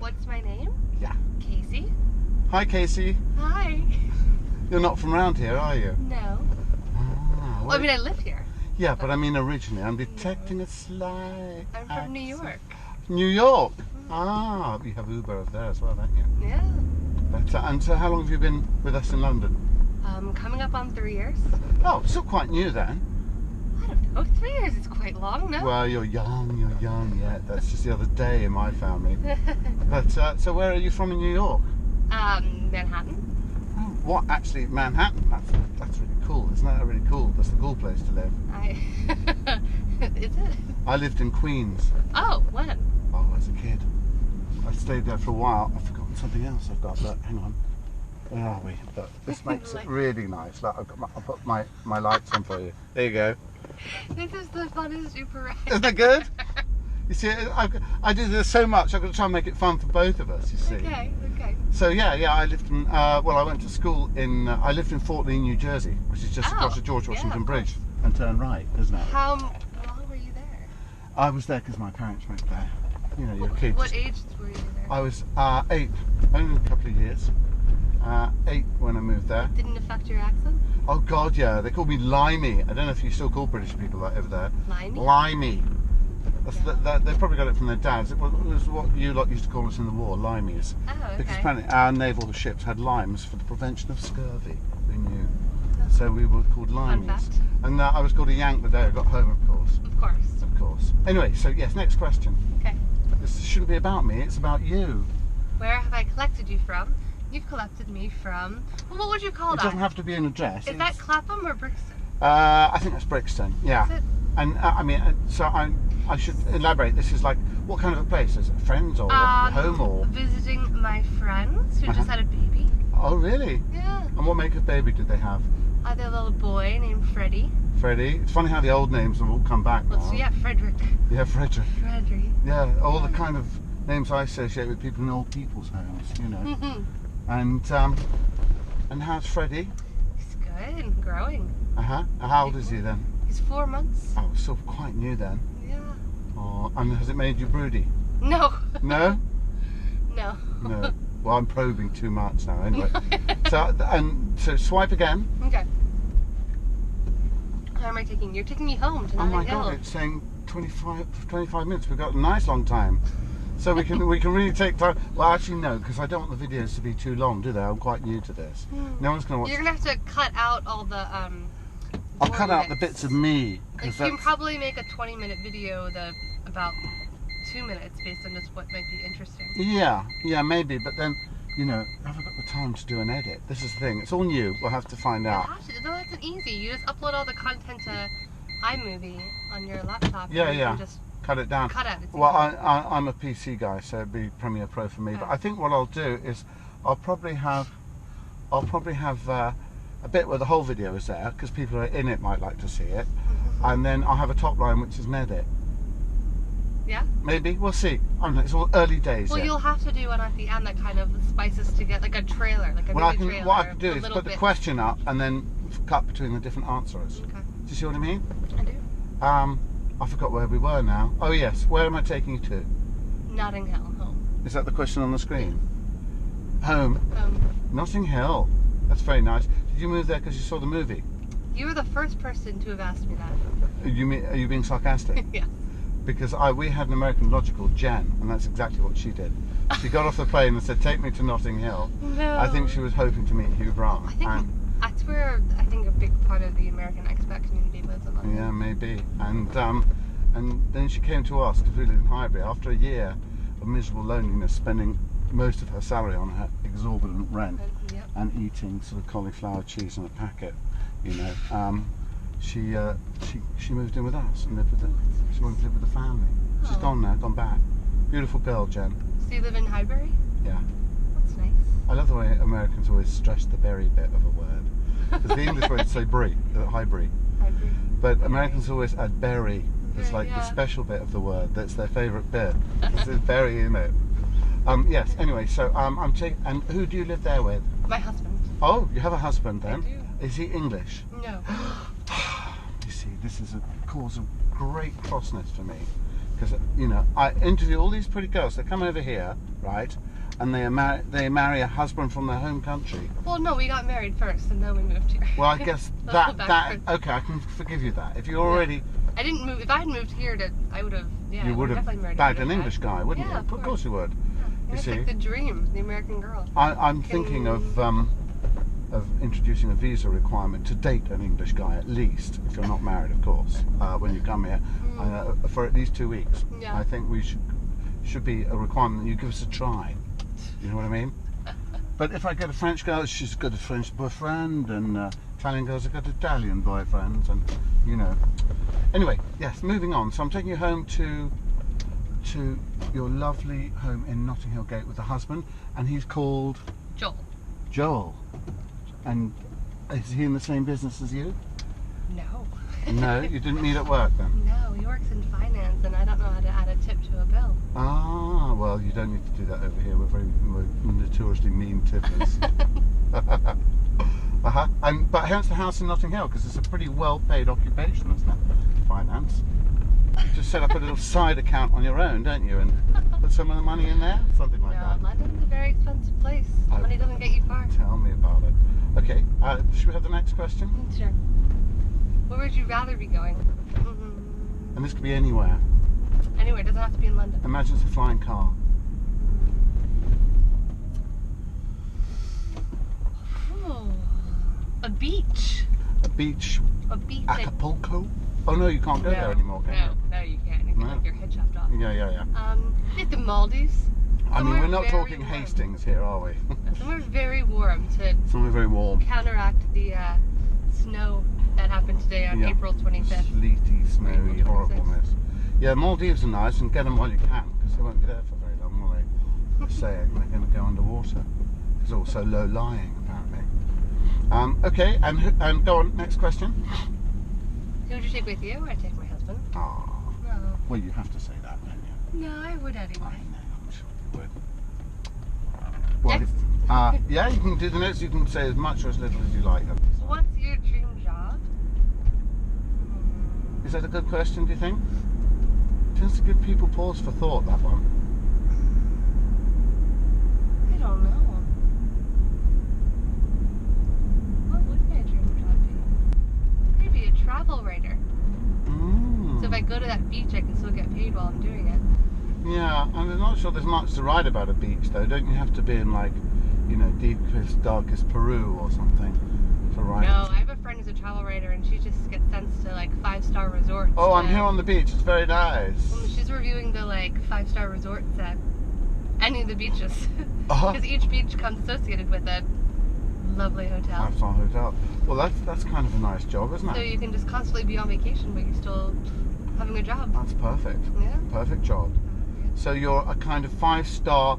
What's my name? Yeah. Casey. Hi, Casey. Hi. You're not from around here, are you? No. Ah, Well, I mean, I live here. yeah, but I mean originally. I'm detecting a slight I'm from New accent. York. New York? Ah, you have Uber over there as well, don't you? Yeah. But, and so how long have you been with us in London? Coming up on 3 years. Oh, still quite new then. I don't know. 3 years is quite long, no? Well, you're young yet. That's just the other day in my family. But, so where are you from in New York? Manhattan. Oh, what, actually, Manhattan? That's really cool. Isn't that really cool? That's the cool place to live. Is it? I lived in Queens. Oh, when? Oh, as a kid. I stayed there for a while. I've forgotten something else I've got. Look, hang on. Where are we? Look, this makes it really nice. Look, I'll put my lights on for you. There you go. This is the funnest Uber ride. Isn't it good? You see, I do this so much. I've got to try and make it fun for both of us. You see. Okay. So yeah, I lived in. Well, I went to school in. I lived in Fort Lee, New Jersey, which is just across the George Washington Bridge, and turn right, isn't it? How long were you there? I was there because my parents went there. You know, you're a kid. What age were you there? I was 8, only a couple of years. 8 when I moved there. Didn't affect your accent? Oh God, yeah. They called me Limey. I don't know if you still call British people that over there. Limey? Limey. They probably got it from their dads. It was what you lot used to call us in the war, limeys. Oh, okay. Because apparently our naval ships had limes for the prevention of scurvy. We knew. So we were called limeys. Fun fact. And I was called a Yank the day I got home, of course. Of course. Of course. Anyway, so yes, next question. Okay. This shouldn't be about me, it's about you. Where have I collected you from? You've collected me from... Well, what would you call It that? doesn't have to be an address. Is that Clapham or Brixton? I think that's Brixton, yeah. Is it? And I mean, so I should elaborate. This is like, what kind of a place? Is it friends or home or? Visiting my friends who just had a baby. Oh, really? Yeah. And what make of baby did they have? They had a little boy named Freddie. Freddie. It's funny how the old names have all come back. Well, so yeah, Frederick. Yeah, Frederick. Frederick. Yeah, all the kind of names I associate with people in old people's homes, you know. And how's Freddie? He's good and growing. How old is he then? He's 4 months. Oh, still quite new then. Yeah. Oh, and has it made you broody? No. No? No. No. Well, I'm probing too much now. Anyway. So swipe again. Okay. How am I taking you? You're taking me home to Oh my Notting Hill. God! It's saying 25 minutes. We've got a nice long time, so we can really take time. Well, actually no, because I don't want the videos to be too long, do they? I'm quite new to this. No one's going to watch. You're gonna have to cut out all the I'll cut out the bits of me. Like, you can probably make a 20-minute video about 2 minutes based on just what might be interesting. Yeah, maybe. But then, you know, I haven't got the time to do an edit. This is the thing. It's all new. We'll have to find out. No, that's an easy. You just upload all the content to iMovie on your laptop. Yeah. And you can just cut it down. Cut it. Well, I'm a PC guy, so it'd be Premiere Pro for me. Okay. But I think what I'll do is I'll probably have a bit where the whole video is there, because people who are in it might like to see it, and then I'll have a top line which is an edit. Yeah? Maybe, we'll see. I don't know, it's all early days. Well, you'll have to do one at the end that kind of spices to get like a trailer, like a mini trailer. What I can do is put the bit. question up and then cut between the different answers. Okay. Do you see what I mean? I do. I forgot where we were now. Oh yes, where am I taking you to? Notting Hill, home. Is that the question on the screen? Home. Home. Notting Hill. That's very nice. Did you move there because you saw the movie? You were the first person to have asked me that. Are you being sarcastic? Yeah. Because we had an American Lodger called Jen, and that's exactly what she did. She got off the plane and said, "Take me to Notting Hill." No. I think she was hoping to meet Hugh Grant. I think that's where I think a big part of the American expat community lives in London. Yeah, maybe. And then she came to us because we lived in Highbury after a year of miserable loneliness, spending most of her salary on her exorbitant rent and eating sort of cauliflower cheese in a packet. You know, she moved in with us and lived with she wanted to live with the family. She's gone now, gone back. Beautiful girl, Jen. So you live in Highbury? Yeah. That's nice. I love the way Americans always stress the berry bit of a word. Because the English words say brie, Highbury. Highbury. But Americans always add berry as like the Yeah. special bit of the word. That's their favourite bit. There's berry in it. Yes, anyway, so I'm taking. And who do you live there with? My husband. Oh, you have a husband then? I do. Is he English? No. You see, this is a cause of great crossness for me. because you know I interview all these pretty girls. They come over here, right, and they marry a husband from their home country. Well, no, we got married first, and then we moved here. Well, I guess that okay, I can forgive you that. If you already, I didn't move. If I had moved here, I would have. Yeah, you would have bagged an English guy, wouldn't you? Of course you would. Yeah. It's like the dream, the American girl. I'm thinking of introducing a visa requirement to date an English guy, at least, if you're not married, of course, when you come here, for at least 2 weeks. Yeah. I think we should be a requirement that you give us a try. You know what I mean? But if I get a French girl, she's got a French boyfriend, and Italian girls have got Italian boyfriends, and you know. Anyway, yes, moving on. So I'm taking you home to your lovely home in Notting Hill Gate with a husband, and he's called Joel. And is he in the same business as you? No. No, you didn't meet at work then? No, he works in finance, and I don't know how to add a tip to a bill. Ah, well, you don't need to do that over here. We're notoriously mean tippers. But hence the house in Notting Hill, because it's a pretty well-paid occupation, isn't it? Finance. You just set up a little side account on your own, don't you, and put some of the money in there, something like that. No, London's a very expensive place. Money doesn't get you far. Tell me about it. Okay, should we have the next question? Sure. Where would you rather be going? And this could be anywhere. Anywhere, it doesn't have to be in London. Imagine it's a flying car. Oh, a beach. A beach. A beach. Acapulco? Oh no, you can't go there anymore, can you? No, you can't. You can like your head chopped off. Yeah. Like the Maldives. I mean, we're not talking Hastings here, are we? Somewhere very warm Somewhere very warm. Counteract the snow that happened today on April 25th. Sleety, snowy horribleness. Yeah, Maldives are nice, and get them while you can, because they won't be there for very long, will they? They're saying they're going to go underwater. It's also low-lying, apparently. Okay, and go on, next question. Who would you take with you? I'd take my husband. Oh. No. Well, you have to say that, don't you? No, I would anyway. I know, I'm sure you would. Well, next. Yeah, you can do the next. You can say as much or as little as you like. What's your dream job? Is that a good question, do you think? Tends to give people pause for thought, that one. I don't know. What would my dream job be? Maybe a travel writer. So if I go to that beach, I can still get paid while I'm doing it. Yeah, I'm not sure there's much to write about a beach, though. Don't you have to be in, like, you know, deepest, darkest Peru or something to write? No, I have a friend who's a travel writer, and she just gets sent to, like, 5-star resorts. Oh, I'm here on the beach. It's very nice. Well, she's reviewing the, like, 5-star resorts at any of the beaches. Because each beach comes associated with a lovely hotel. 5-star hotel. Well, that's kind of a nice job, isn't it? So you can just constantly be on vacation, but you're still having a job. That's perfect. Yeah. Perfect job. So you're a kind of 5-star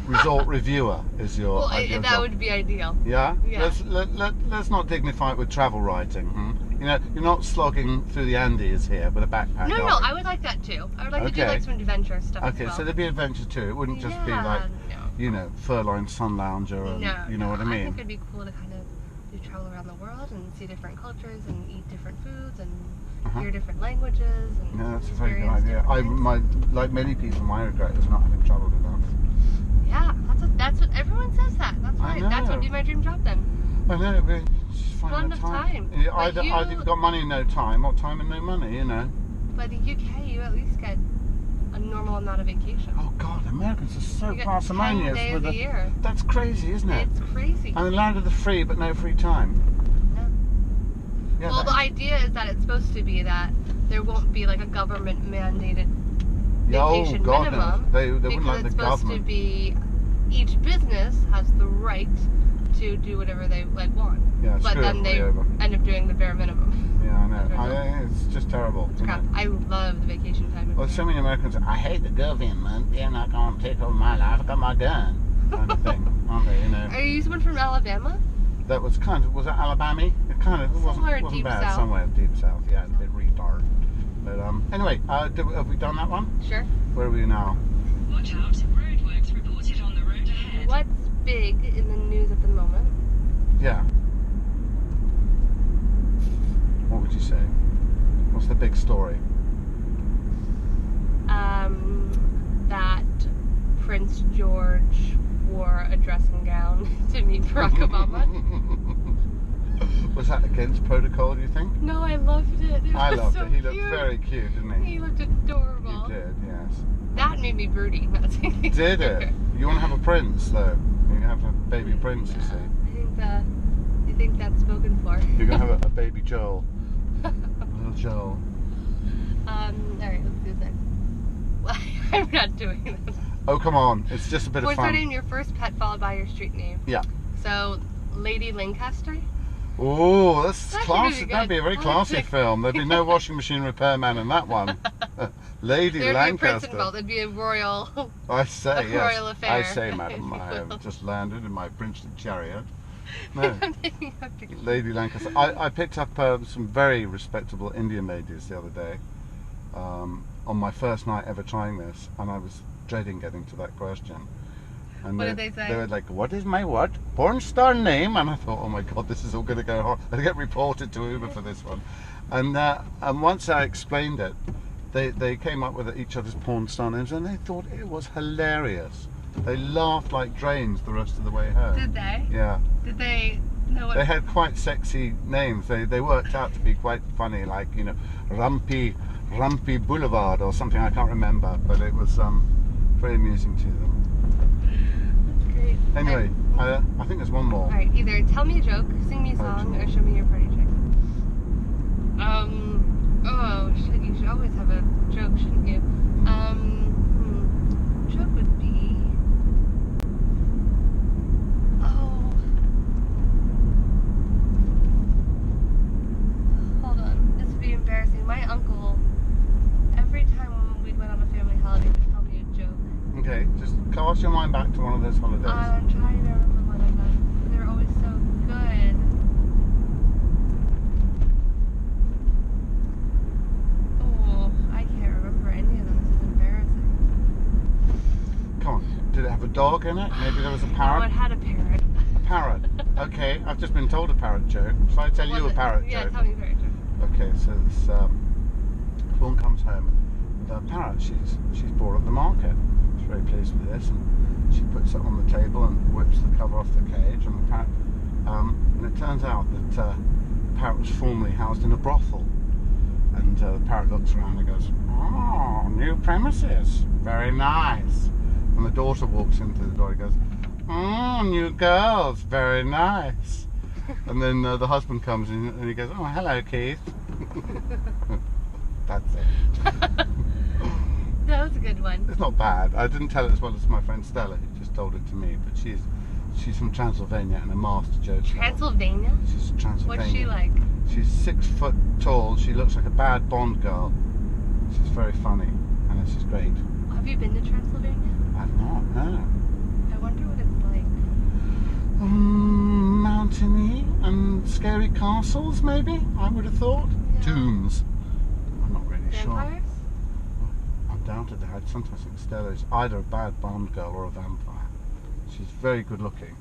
resort reviewer, is your ideal that job. would be ideal. Yeah? Yeah. Let's not dignify it with travel writing. You know, you're not slogging through the Andes here with a backpack. No, I would like that too. I would like to do like some adventure stuff as well. So there'd be adventure too. It wouldn't just be like, you know, fur-lined sun lounger and you know what I mean? I think it'd be cool to kind of do travel around the world and see different cultures and eat different foods and hear different languages and that's a very good idea. Like many people, my regret is not having travelled enough. Yeah, that's what everyone says that. That's why that would be my dream job then. I know, but just find the time. Either you've got money and no time, or time and no money, you know. But in the UK, you at least get a normal amount of vacation. Oh God, Americans are so parsimonious. 10 days a year. That's crazy, isn't it? It's crazy. I mean, land of the free, but no free time. No. Yeah, well, the idea is that it's supposed to be that there won't be like a government mandated vacation minimum. They wouldn't like the government. Because it's supposed to be each business has the right to do whatever they want. Yeah, but then they end up doing the bare minimum. Yeah, I know. It's just terrible. It's crap. I love the vacation time. Well, so many Americans, I hate the government. They're not going to take over my life. I got my gun, kind of thing, aren't they? You know. Are you someone from Alabama? That was was that Alabama? It wasn't deep bad. South. Somewhere deep south. Yeah, a bit retard. But anyway, have we done that one? Sure. Where are we now? Watch out! Roadworks reported on the road ahead. What's big in the news at the moment? Yeah. What would you say? What's the big story? Prince George wore a dressing gown to meet Barack Obama. Was that against protocol, do you think? No, I loved it. I was loved so it. He looked cute. very cute, didn't he? He looked adorable. He did, yes. That made me broody. Did it? You want to have a prince, though? You have a baby prince, you see. I think that's spoken for. You're going to have a baby Joel. A little Joel. Alright, let's do this. I'm not doing this. Oh, come on. It's just a bit of What's fun. your name, your first pet followed by your street name? Yeah. So, Lady Lancaster? Oh, that's That'd be classy. really That'd be a very classy film. There'd be no washing machine repairman in that one. Lady There'd Lancaster. be a prince involved. It'd be a royal, I say, yes. royal affair. I say, madam, I have just landed in my princely chariot. No. I'm taking a picture. Lady Lancaster. I picked up some very respectable Indian ladies the other day on my first night ever trying this, and I was dreading getting to that question. And What did they say? They were like, "What is my what? Porn star name?" And I thought, "Oh my God, this is all going to go hard. I'll get reported to Uber for this one." And once I explained it, they came up with each other's porn star names, and they thought it was hilarious. They laughed like drains the rest of the way home. Did they? Yeah. Did they know what? They had quite sexy names. They worked out to be quite funny, like, you know, Rumpy Boulevard or something. I can't remember, but it was very amusing to them. That's great. Anyway, I think there's one more. Alright, either tell me a joke, sing me a song, or show me your party trick. Oh shit, you should always have a joke, shouldn't you? Joke would be... Hold on, this would be embarrassing. My uncle, every time we went on a family holiday, would tell me a joke. Okay, just cast your mind back to one of those holidays. I'm trying to remember what I got. They're always so good. Oh, I can't remember any of them. This is embarrassing. Come on, did it have a dog in it? Maybe there was a Oh, it parrot? had a parrot. A parrot. Okay, I've just been told a parrot joke. Shall I tell you a parrot Yeah, joke? tell me a parrot joke. Okay, so this woman comes home with a parrot she's bought at the market. She's very pleased with this, and she puts it on the table and whips the cover off the cage, and the parrot, and it turns out that the parrot was formerly housed in a brothel. And the parrot looks around and goes, "Oh, new premises, very nice." And the daughter walks into the door and goes, "Oh, new girls, very nice." And then the husband comes in and he goes, "Oh, hello, Keith." That's it. That was a good one. It's not bad. I didn't tell it as well as my friend Stella, who just told it to me. But she's from Transylvania and a master joke. Transylvania? She's Transylvania. What's she like? She's 6 foot tall. She looks like a bad Bond girl. She's very funny, and she's great. Have you been to Transylvania? I've not, no. I wonder what it's like. Mountainy and scary castles, maybe, I would have thought. Yeah. Tombs. I'm not really Vampires? sure. I doubt it. I sometimes think Stella is either a bad Bond girl or a vampire. She's very good looking.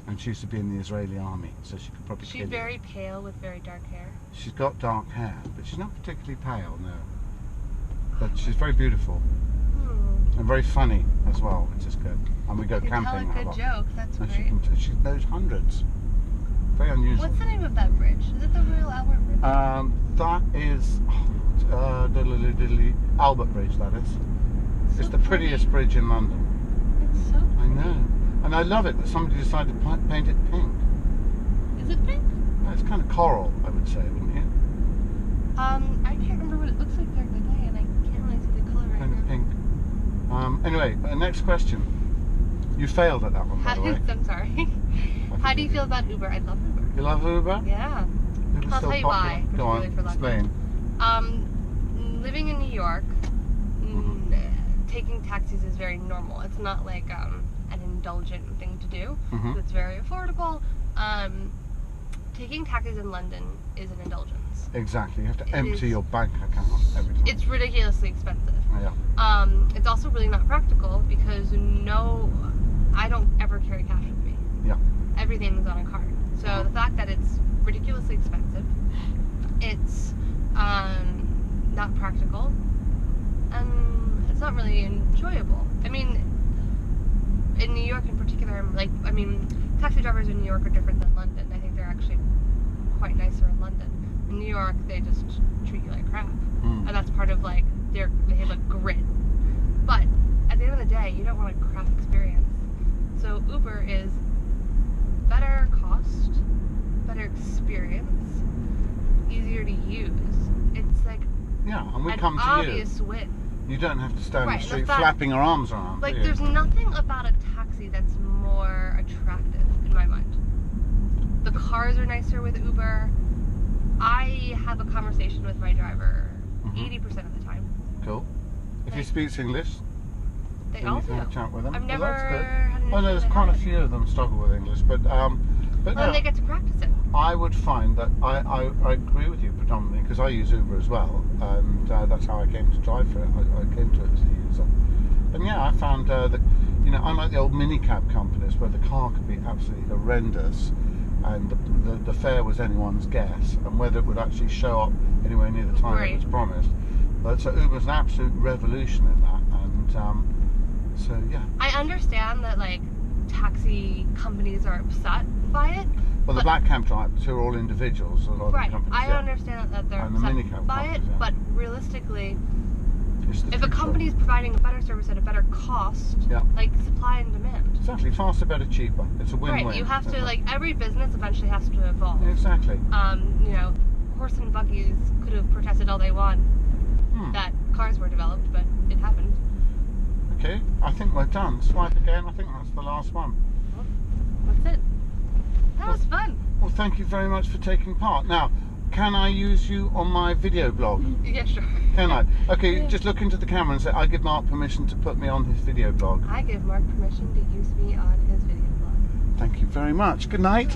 And she used to be in the Israeli army, so she could probably She's kill very you. pale with very dark hair. She's got dark hair, but she's not particularly pale, no. But she's very beautiful. And very funny as well, which is good. And we go You can camping tell a a good lot. joke, that's And great. she knows hundreds. Very unusual. What's the name of that bridge? Is it the Royal Albert Bridge? That is Albert Bridge, that is. It's the prettiest bridge in London. It's so I know. And I love it that somebody decided to paint it pink. Is it pink? It's kind of coral, I would say, wouldn't you? I can't remember what it looks like during the day, and I can't really see the color right Kind of now. pink. Anyway, next question. You failed at that one, by the way. I'm sorry. How do you feel about Uber? I love Uber. You love Uber? Yeah. Uber's I'll still tell you popular? why, Go on, particularly for explain. Living in New York, taking taxis is very normal. It's not like an indulgent thing to do. Mhm. It's very affordable. Taking taxis in London is an indulgence. Exactly. You have to It empty is- your bank account every time. It's ridiculously expensive. Yeah. It's also really not practical because I don't ever carry cash with me. Yeah. Everything's on a card. So the fact that it's ridiculously expensive, it's not practical, and it's not really enjoyable. I mean, in New York in particular, like, I mean, taxi drivers in New York are different than London. I think they're actually quite nicer in London. In New York, they just treat you like crap. And that's part of, like, they have a grit. But at the end of the day, you don't want a crap experience. So Uber is better cost, better experience, easier to use. It's like and we an come to obvious win. You don't have to stand in Right, the street the fact- flapping your arms around. Like, do you? there's nothing about a taxi that's more attractive in my mind. The cars are nicer with Uber. I have a conversation with my driver 80% of the time. Cool. If he Like, speaks English, They then all you can do. have a chat with him. I've Well, never that's good. had an Well, issue there's with quite a it. few of them struggle with English, but Well, no, they get to practice it. I would find that I agree with you predominantly because I use Uber as well, and that's how I came to drive for it. I came to it as a user, and I found that unlike the old minicab companies where the car could be absolutely horrendous, and the fare was anyone's guess, and whether it would actually show up anywhere near the time it was promised. But so Uber's an absolute revolution in that, and so yeah. I understand that, like, taxi companies are upset by it. Well, the black cab drivers who are all individuals, a lot of Right, companies. I understand that they're And the upset minicab by it, companies, yeah. but realistically, It's the if a future. company is providing a better service at a better cost, like supply and demand. Exactly, faster, better, cheaper. It's a win-win. Right, you have isn't to, it? like, every business eventually has to evolve. Exactly. You know, horse and buggies could have protested all they want that cars were developed, but it happened. Okay, I think we're done. Swipe again. I think that's the last one. Well, that's it. That was fun. Well, thank you very much for taking part. Now, can I use you on my video blog? Yeah, sure. Can I? Okay, just look into the camera and say, I give Mark permission to put me on his video blog. I give Mark permission to use me on his video blog. Thank you very much. Good night.